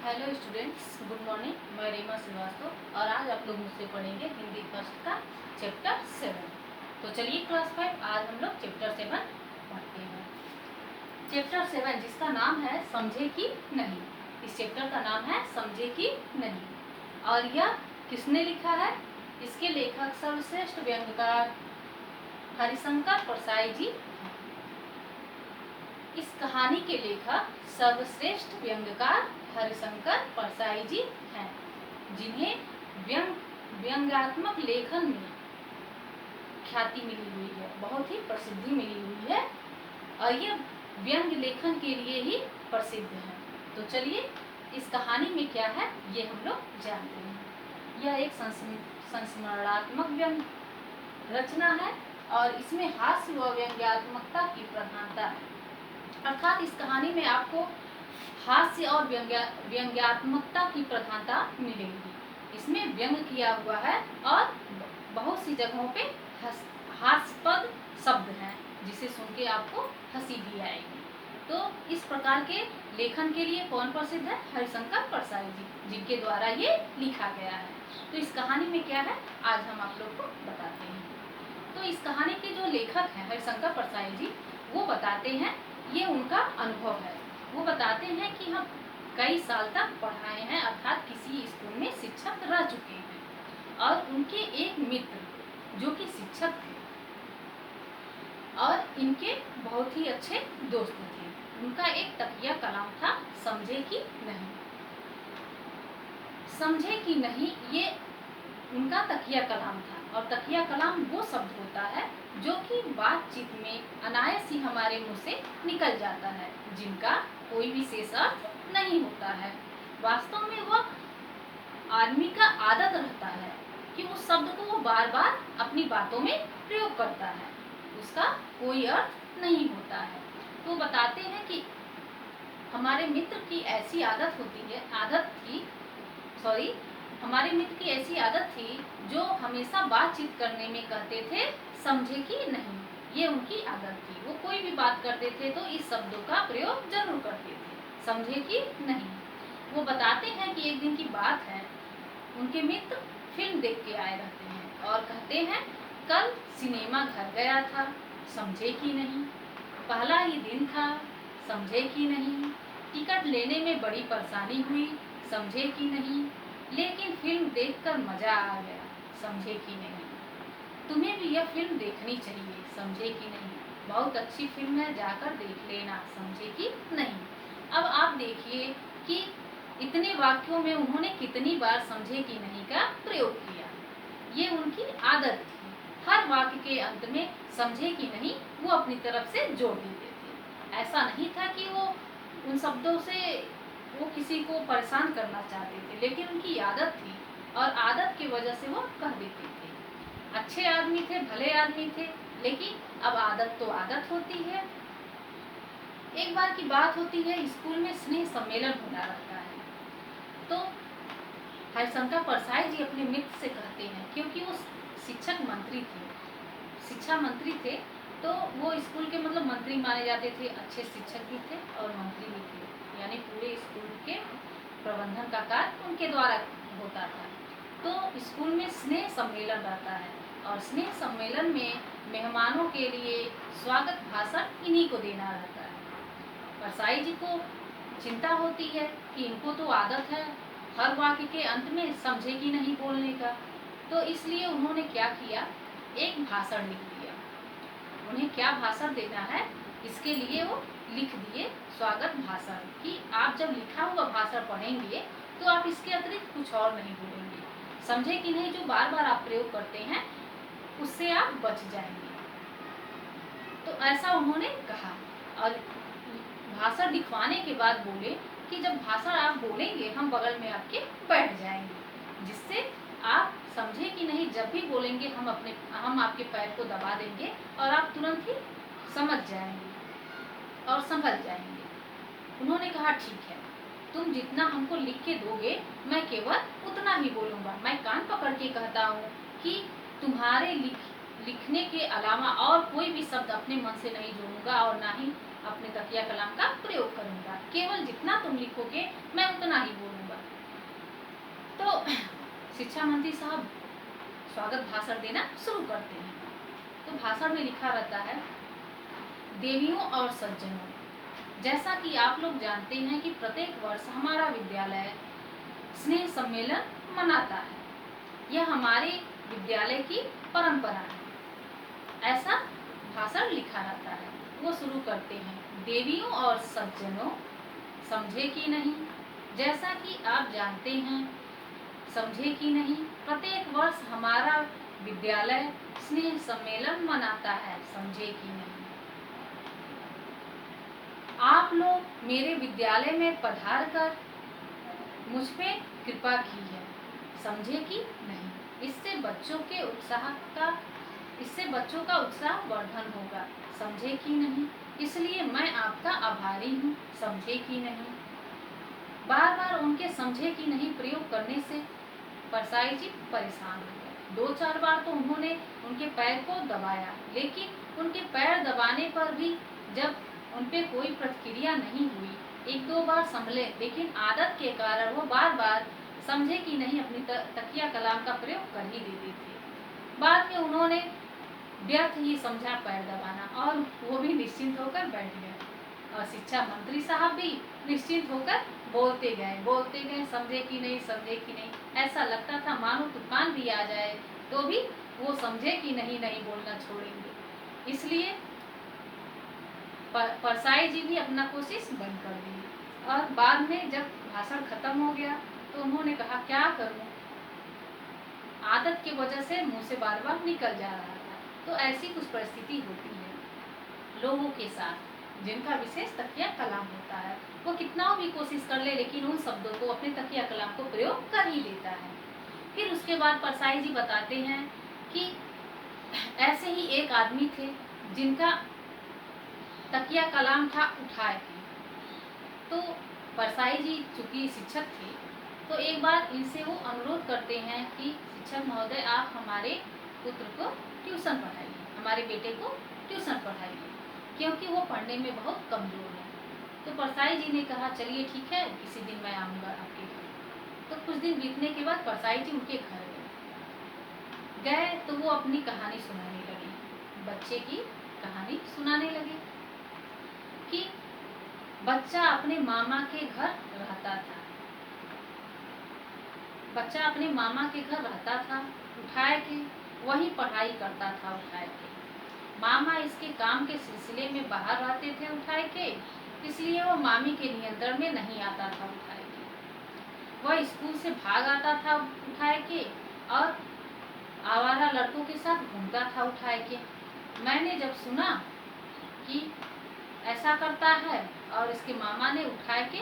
Hello students, good morning. मैं रीमा श्रीवास्तव और आज आप लोग मुझसे पढ़ेंगे हिंदी फर्स्ट का चैप्टर 7। तो चलिए क्लास 5 आज हम लोग चैप्टर 7 पढ़ते हैं। चैप्टर 7 जिसका नाम है समझे कि नहीं। इस चैप्टर का नाम है समझे कि नहीं और यह किसने लिखा है? इसके लेखक सर्वश्रेष्ठ व्यंग्यकार हरिशंकर परसाई जी। इस कहानी के लेखक सर्वश्रेष्ठ व्यंग्यकार हरिशंकर परसाई जी हैं, जिन्हें व्यंग्यात्मक लेखन में ख्याति मिली हुई है, बहुत ही प्रसिद्धि मिली हुई है और ये व्यंग्य लेखन के लिए ही प्रसिद्ध है। तो चलिए इस कहानी में क्या है ये हम लोग जानते हैं। यह एक संस्मरणात्मक व्यंग्य रचना है और इसमें हास्य व व्यंग्यात्मकता की प्रधानता है। अर्थात इस कहानी में आपको हास्य और व्यंग्यात्मकता की प्रधानता मिलेगी। इसमें व्यंग किया हुआ है और बहुत सी जगहों पे हास्यास्पद शब्द हैं जिसे सुन के आपको हंसी भी आएगी। तो इस प्रकार के लेखन के लिए कौन प्रसिद्ध है? हरिशंकर परसाई जी, जिनके द्वारा ये लिखा गया है। तो इस कहानी में क्या है आज हम आप लोग को बताते हैं। तो इस कहानी के जो लेखक हैं हरिशंकर परसाई जी, वो बताते हैं, ये उनका अनुभव है। वो बताते हैं कि हम कई साल तक पढ़ाए हैं, अर्थात किसी स्कूल में शिक्षक रह चुके हैं और उनके एक मित्र जो कि शिक्षक थे और इनके बहुत ही अच्छे दोस्त थे। उनका एक तकिया कलाम था, समझे कि नहीं। समझे कि नहीं ये उनका तकिया कलाम था और तकिया कलाम वो शब्द होता है जो कि बातचीत में अनायास ही हमारे मुंह से निकल जाता है, जिनका कोई विशेष अर्थ नहीं होता है। वास्तव में वह आदमी का आदत रहता है कि उस शब्द को वो बार बार अपनी बातों में प्रयोग करता है, उसका कोई अर्थ नहीं होता है। तो बताते हैं कि हमारे मित्र की ऐसी हमारे मित्र की ऐसी आदत थी जो हमेशा बातचीत करने में कहते थे समझे कि नहीं। ये उनकी आदत थी, वो कोई भी बात करते थे तो इस शब्दों का प्रयोग जरूर करते थे, समझे कि नहीं। वो बताते हैं कि एक दिन की बात है, उनके मित्र फिल्म देख के आए रहते हैं और कहते हैं कल सिनेमा घर गया था, समझे कि नहीं। पहला ही दिन था, समझे कि नहीं। टिकट लेने में बड़ी परेशानी हुई, समझे कि नहीं। लेकिन फिल्म देखकर मजा आ गया, समझे कि नहीं। तुम्हें भी यह फिल्म देखनी चाहिए, समझे कि नहीं। बहुत अच्छी फिल्म है, जाकर देख लेना, समझे कि नहीं। अब आप देखिए कि इतने वाक्यों में उन्होंने कितनी बार समझे कि नहीं का प्रयोग किया। ये उनकी आदत थी, हर वाक्य के अंत में समझे कि नहीं वो अपनी तरफ से जोड़ देते थे। ऐसा नहीं था कि वो उन शब्दों से वो किसी को परेशान करना चाहते थे, लेकिन उनकी आदत थी और आदत की वजह से वो कह देते थे। अच्छे आदमी थे, भले आदमी थे, लेकिन अब आदत तो आदत होती है। एक बार की बात होती है, स्कूल में स्नेह सम्मेलन होना रहता है। तो हरिशंकर परसाई जी अपने मित्र से कहते हैं, क्योंकि वो शिक्षा मंत्री थे, तो वो स्कूल के मतलब मंत्री माने जाते थे, अच्छे शिक्षक भी थे और मंत्री भी थे, यानी पूरे स्कूल के प्रबंधन का कार्य उनके द्वारा होता था। तो स्कूल में स्नेह सम्मेलन रहता है और स्नेह सम्मेलन में मेहमानों के लिए स्वागत भाषण इन्हीं को देना रहता है। परसाई जी को चिंता होती है कि इनको तो आदत है हर वाक्य के अंत में समझे कि नहीं बोलने का, तो इसलिए उन्होंने क्या किया, एक भाषण लिख दिया। उन्हें क्या भाषण देना है इसके लिए वो लिख दिए स्वागत भाषण, कि आप जब लिखा हुआ भाषण पढ़ेंगे तो आप इसके अतिरिक्त कुछ और नहीं बोलेंगे, समझे कि नहीं जो बार बार आप प्रयोग करते हैं उससे आप बच जाएंगे। तो ऐसा उन्होंने कहा और भाषण लिखवाने के बाद बोले कि जब भाषण आप बोलेंगे हम बगल में आपके बैठ जाएंगे, जिससे आप समझे कि नहीं जब भी बोलेंगे हम आपके पैर को दबा देंगे और आप तुरंत ही समझ जाएंगे और संभल जाएंगे। उन्होंने कहा ठीक है, तुम जितना हमको लिख के दोगे मैं केवल उतना ही बोलूँगा। मैं कान पकड़ के कहता हूँ कि तुम्हारे लिखने के अलावा और कोई भी शब्द अपने मन से नहीं जोड़ूंगा और ना ही अपने तकिया कलाम का प्रयोग करूंगा। केवल जितना तुम लिखोगे मैं उतना ही बोलूँगा। तो शिक्षा मंत्री साहब स्वागत भाषण देना शुरू करते हैं। तो भाषण में लिखा रहता है, देवियों और सज्जनों, जैसा कि आप लोग जानते हैं कि प्रत्येक वर्ष हमारा विद्यालय स्नेह सम्मेलन मनाता है। यह हमारे विद्यालय की परंपरा है। ऐसा भाषण लिखा रहता है। वो शुरू करते हैं, देवियों और सज्जनों, समझे कि नहीं, जैसा कि आप जानते हैं, समझे कि नहीं, प्रत्येक वर्ष हमारा विद्यालय स्नेह सम्मेलन मनाता है, समझे कि नहीं। आप लोग मेरे विद्यालय में पधार कर मुझ पे कृपा की है, समझे कि नहीं। इससे बच्चों का उत्साह वर्धन होगा, समझे कि नहीं। इसलिए मैं आपका आभारी हूँ, समझे कि नहीं। बार बार उनके समझे कि नहीं प्रयोग करने से परसाई जी परेशान हो गए। 2-4 बार तो उन्होंने उनके पैर को दबाया, लेकिन उनके पैर दबाने पर भी जब उन पे कोई प्रतिक्रिया नहीं हुई, 1-2 बार संभले, लेकिन आदत के कारण वो बार बार समझे कि नहीं अपनी तकिया कलाम का प्रयोग कर ही देते थे। बाद में उन्होंने व्यर्थ ही समझा पैर दबाना, और वो भी निश्चिंत होकर बैठ गए। और शिक्षा मंत्री साहब भी निश्चिंत होकर बोलते गए, समझे कि नहीं, समझे कि नहीं। ऐसा लगता था मानो तूफान भी आ जाए तो भी वो समझे कि नहीं बोलना छोड़ेंगे। इसलिए परसाई जी भी अपना कोशिश बंद कर दी। और बाद में जब भाषण खत्म हो गया तो उन्होंने कहा, क्या करूं, आदत की वजह से मुंह से बार बार निकल जा रहा था। तो ऐसी कुछ परिस्थिति होती है लोगों के साथ जिनका विशेष तकिया कलाम होता है। वो कितना भी कोशिश कर ले, लेकिन उन शब्दों को, अपने तकिया कलाम को प्रयोग कर ही लेता है। फिर उसके बाद परसाई जी बताते हैं कि ऐसे ही एक आदमी थे जिनका तकिया कलाम था उठाए थे। तो परसाई जी चूंकि शिक्षक थे, तो एक बार इनसे वो अनुरोध करते हैं कि शिक्षक महोदय, आप हमारे पुत्र को ट्यूशन पढ़ाइए, हमारे बेटे को ट्यूशन पढ़ाइए, क्योंकि वो पढ़ने में बहुत कमजोर है। तो परसाई जी ने कहा, चलिए ठीक है, किसी दिन मैं आऊँगा आपके घर। तो कुछ दिन बीतने के बाद परसाई जी उनके घर गए तो वो अपनी कहानी सुनाने लगे, बच्चे की कहानी सुनाने लगे कि बच्चा अपने मामा के घर रहता था। उठाए के वही पढ़ाई करता था उठाए के। मामा इसके काम के सिलसिले में बाहर रहते थे उठाए के, इसलिए वो मामी के नियंत्रण में नहीं आता था उठाए के। वह स्कूल से भाग आता था उठाए के और आवारा लड़कों के साथ घूमता था उठाए के। मैंने जब सुना कि ऐसा करता है और इसके मामा ने उठाए के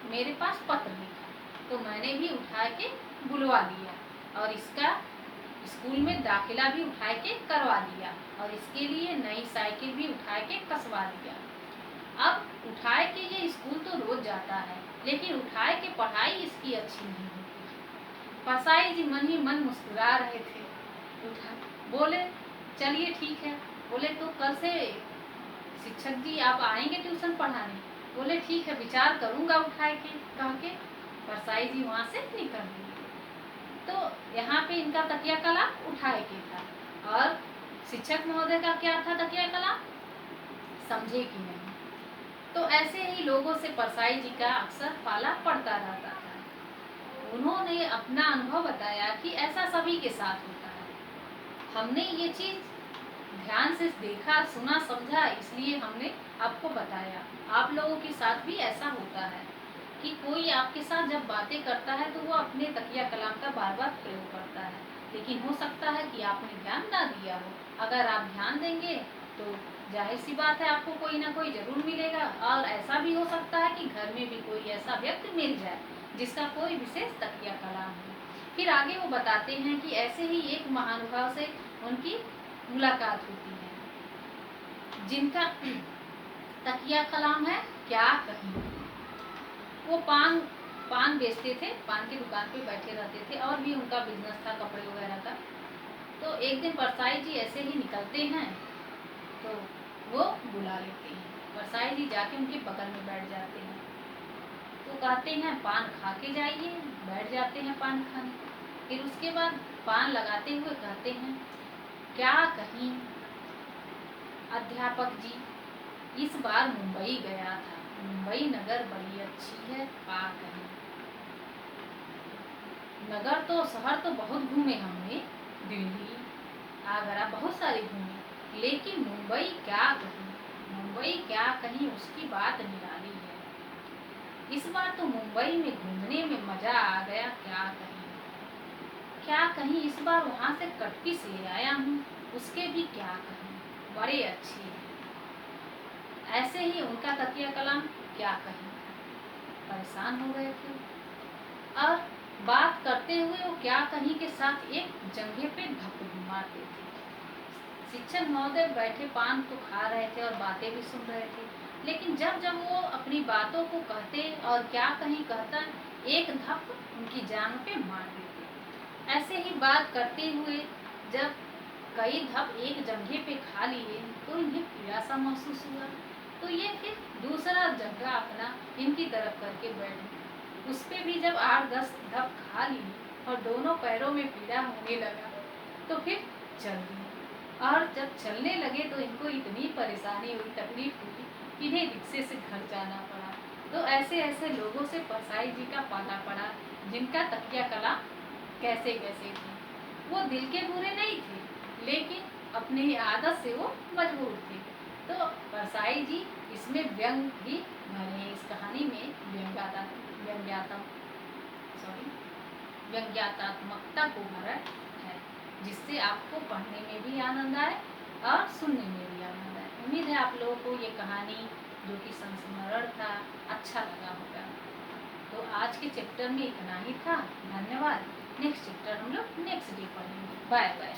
मेरे पास पत्र लिखा, तो मैंने भी उठाए के बुलवा लिया और इसका स्कूल में दाखिला भी उठाए के करवा दिया और इसके लिए नई साइकिल भी उठाए के कसवा दिया। अब उठाए के ये स्कूल तो रोज जाता है, लेकिन उठाए के पढ़ाई इसकी अच्छी नहीं होती। परसाई जी मन ही मन मुस्कुरा रहे थे। बोले, चलिए ठीक है। बोले, तो कल से शिक्षक जी आप आएंगे ट्यूशन पढ़ाने? बोले, ठीक है, विचार करूंगा उठाए के, कह के परसाई जी वहाँ से निकल गए। तो यहाँ पे इनका तकिया कलाम उठाए के था और शिक्षक महोदय का क्या था तकिया कलाम, समझे कि नहीं। तो ऐसे ही लोगों से परसाई जी का अक्सर पाला पड़ता रहता था। उन्होंने अपना अनुभव बताया कि ऐसा सभी के साथ होता है। हमने ये चीज ध्यान से देखा, सुना, समझा, इसलिए हमने आपको बताया। आप लोगों के साथ भी ऐसा होता है कि कोई आपके साथ जब बातें करता है तो वो अपने तकिया कलाम का बार बार प्रयोग करता है, लेकिन हो सकता है कि आपने ध्यान ना दिया हो। अगर आप ध्यान देंगे तो जाहिर सी बात है आपको कोई ना कोई जरूर मिलेगा। और ऐसा भी हो सकता है कि घर में भी कोई ऐसा व्यक्ति मिल जाए जिसका कोई विशेष तकिया कलाम है। फिर आगे वो बताते हैं कि ऐसे ही एक महानुभाव से उनकी मुलाकात होती है जिनका तकिया कलाम है क्या कहीं। वो पान बेचते थे, पान की दुकान पे बैठे रहते थे और भी उनका बिजनेस था कपड़े वगैरह का। तो एक दिन परसाई जी ऐसे ही निकलते हैं तो वो बुला लेते हैं। परसाई जी जाके उनके बगल में बैठ जाते हैं। तो कहते हैं पान खा के जाइए, बैठ जाते हैं पान खाने। फिर उसके बाद पान लगाते हुए कहते हैं, क्या कहीं अध्यापक जी, इस बार मुंबई गया था, मुंबई नगर बड़ी अच्छी है, क्या कहीं। नगर तो शहर तो बहुत घूमे हमने, दिल्ली आगरा बहुत सारी घूमे, लेकिन मुंबई क्या कहीं, मुंबई क्या कहीं उसकी बात निराली है। इस बार तो मुंबई में घूमने में मजा आ गया, क्या कहीं इस बार वहाँ से कटपी से आया हूँ, उसके भी क्या कहीं, बड़े अच्छे हैं। ऐसे ही उनका तकिया कलाम क्या कहीं, परेशान हो गए थे। और बात करते हुए वो क्या कहीं के साथ एक जंघे पे धक्का मारते थे। शिक्षक महोदय बैठे पान तो खा रहे थे और बातें भी सुन रहे थे, लेकिन जब जब वो अपनी बातों को कहते और क्या कहीं कहता, एक धप उनकी जान पे मार देते। ऐसे ही बात करते हुए जब कई धप एक जंघे पे खा लिए तो इन्हें पीड़ा सा महसूस हुआ, तो ये फिर दूसरा जंघा अपना इनकी तरफ करके बैठ गए। उस पे भी जब 8-10 धप खा लिए और दोनों पैरों में पीड़ा होने लगा तो फिर चल दिए। और जब चलने लगे तो इनको इतनी परेशानी हुई, तकलीफ हुई कि इन्हें रिक्शे से घर जाना पड़ा। तो ऐसे ऐसे लोगों से परसाई जी का पाला पड़ा, जिनका तकिया कलाम कैसे कैसे थे। वो दिल के बुरे नहीं थे, लेकिन अपनी आदत से वो मजबूर थे। तो परसाई जी इसमें व्यंग भी भरे हैं, इस कहानी में व्यंग्यात्मकता को भरा है, जिससे आपको पढ़ने में भी आनंद आए और सुनने में भी आनंद आए। उम्मीद है आप लोगों को ये कहानी जो कि संस्मरण था अच्छा लगा होगा। तो आज के चैप्टर में इतना ही था। धन्यवाद। नेक्स्ट चैप्टर हम लोग नेक्स्ट डे पढ़ेंगे। Bye bye.